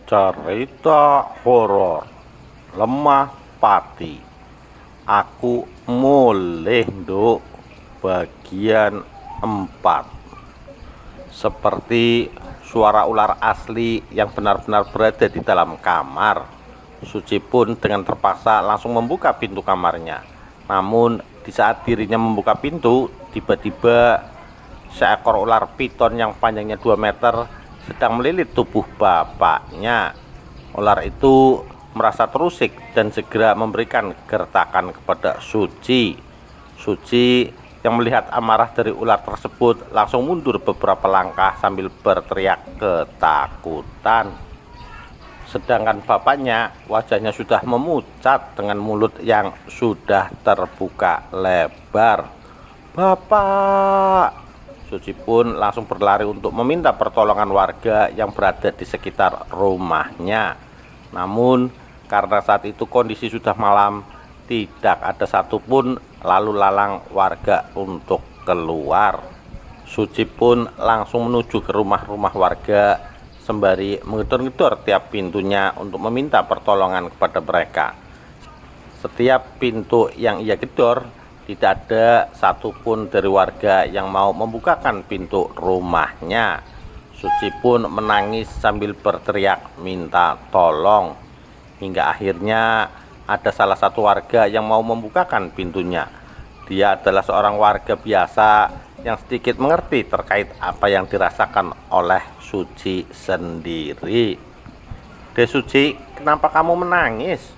Cerita horor Lemah Pati. Aku mulih nduk bagian 4. Seperti suara ular asli yang benar-benar berada di dalam kamar, Suci pun dengan terpaksa langsung membuka pintu kamarnya. Namun di saat dirinya membuka pintu, tiba-tiba seekor ular piton yang panjangnya 2 meter sedang melilit tubuh bapaknya. Ular itu merasa terusik dan segera memberikan gertakan kepada Suci. Suci yang melihat amarah dari ular tersebut langsung mundur beberapa langkah sambil berteriak ketakutan. Sedangkan bapaknya wajahnya sudah memucat dengan mulut yang sudah terbuka lebar. "Bapak!" Suci pun langsung berlari untuk meminta pertolongan warga yang berada di sekitar rumahnya. Namun karena saat itu kondisi sudah malam, tidak ada satupun lalu lalang warga untuk keluar. Suci pun langsung menuju ke rumah-rumah warga sembari menggedor-gedor tiap pintunya untuk meminta pertolongan kepada mereka. Setiap pintu yang ia gedor, tidak ada satupun dari warga yang mau membukakan pintu rumahnya. Suci pun menangis sambil berteriak minta tolong. Hingga akhirnya ada salah satu warga yang mau membukakan pintunya. Dia adalah seorang warga biasa yang sedikit mengerti terkait apa yang dirasakan oleh Suci sendiri. "Dek Suci, kenapa kamu menangis?"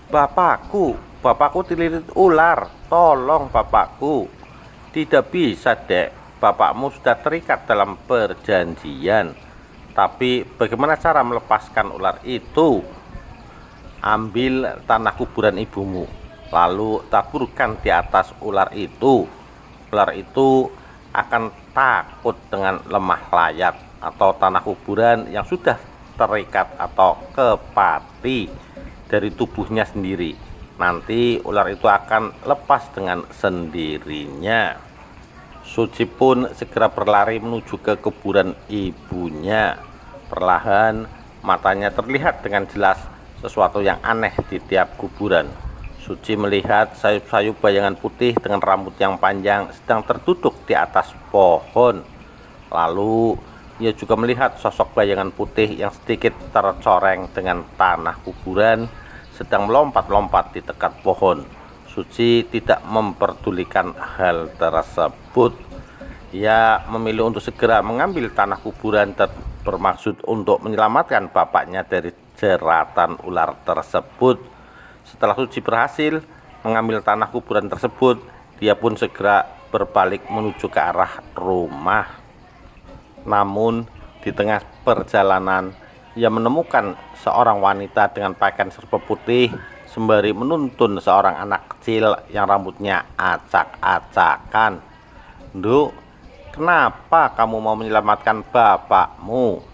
Bapakku dililit ular. Tolong bapakku." "Tidak bisa, Dek. Bapakmu sudah terikat dalam perjanjian. Tapi bagaimana cara melepaskan ular itu?" "Ambil tanah kuburan ibumu, lalu taburkan di atas ular itu. Ular itu akan takut dengan lemah layat atau tanah kuburan yang sudah terikat atau kepati dari tubuhnya sendiri. Nanti ular itu akan lepas dengan sendirinya." Suci pun segera berlari menuju ke kuburan ibunya. Perlahan matanya terlihat dengan jelas sesuatu yang aneh di tiap kuburan. Suci melihat sayup-sayup bayangan putih dengan rambut yang panjang sedang terduduk di atas pohon. Lalu ia juga melihat sosok bayangan putih yang sedikit tercoreng dengan tanah kuburan sedang melompat-lompat di dekat pohon. Suci tidak memperdulikan hal tersebut. Ia memilih untuk segera mengambil tanah kuburan dan bermaksud untuk menyelamatkan bapaknya dari jeratan ular tersebut. Setelah Suci berhasil mengambil tanah kuburan tersebut, dia pun segera berbalik menuju ke arah rumah. Namun di tengah perjalanan ia menemukan seorang wanita dengan pakaian serba putih sembari menuntun seorang anak kecil yang rambutnya acak-acakan. "Nduk, kenapa kamu mau menyelamatkan bapakmu?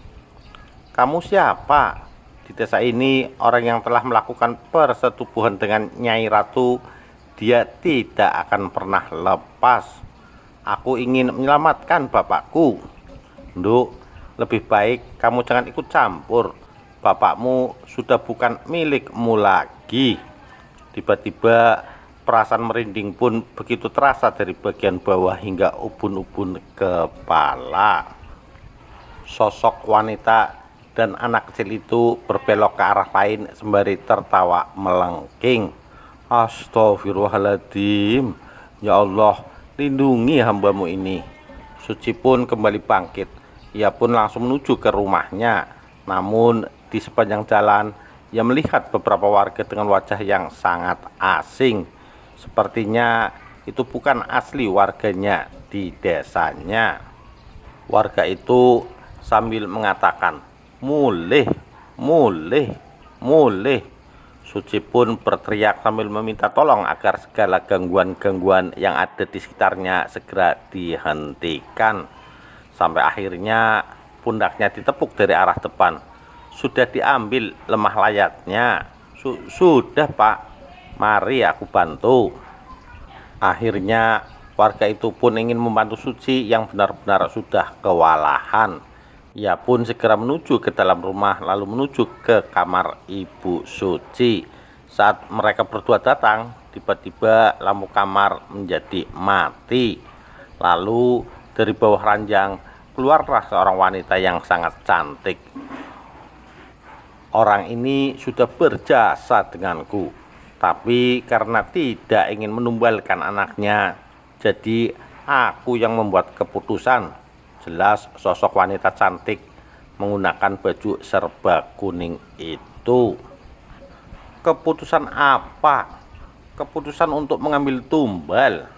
Kamu siapa? Di desa ini orang yang telah melakukan persetubuhan dengan Nyai Ratu, dia tidak akan pernah lepas. Aku ingin menyelamatkan bapakku. Nduk, lebih baik kamu jangan ikut campur. Bapakmu sudah bukan milikmu lagi." Tiba-tiba perasaan merinding pun begitu terasa dari bagian bawah hingga ubun-ubun kepala. Sosok wanita dan anak kecil itu berbelok ke arah lain sembari tertawa melengking. "Astagfirullahaladzim. Ya Allah, lindungi hambamu ini." Suci pun kembali bangkit. Ia pun langsung menuju ke rumahnya. Namun di sepanjang jalan ia melihat beberapa warga dengan wajah yang sangat asing. Sepertinya itu bukan asli warganya di desanya. Warga itu sambil mengatakan, "Mulih, mulih, mulih." Suci pun berteriak sambil meminta tolong agar segala gangguan-gangguan yang ada di sekitarnya segera dihentikan. Sampai akhirnya pundaknya ditepuk dari arah depan. "Sudah diambil lemah layatnya?" Sudah Pak, mari aku bantu." Akhirnya warga itu pun ingin membantu Suci yang benar-benar sudah kewalahan. Ia pun segera menuju ke dalam rumah lalu menuju ke kamar Ibu Suci. Saat mereka berdua datang, tiba-tiba lampu kamar menjadi mati. Lalu dari bawah ranjang keluarlah seorang wanita yang sangat cantik. Orang ini sudah berjasa denganku, tapi karena tidak ingin menumbalkan anaknya, jadi aku yang membuat keputusan. Jelas sosok wanita cantik menggunakan baju serba kuning itu. Keputusan apa? Keputusan untuk mengambil tumbal.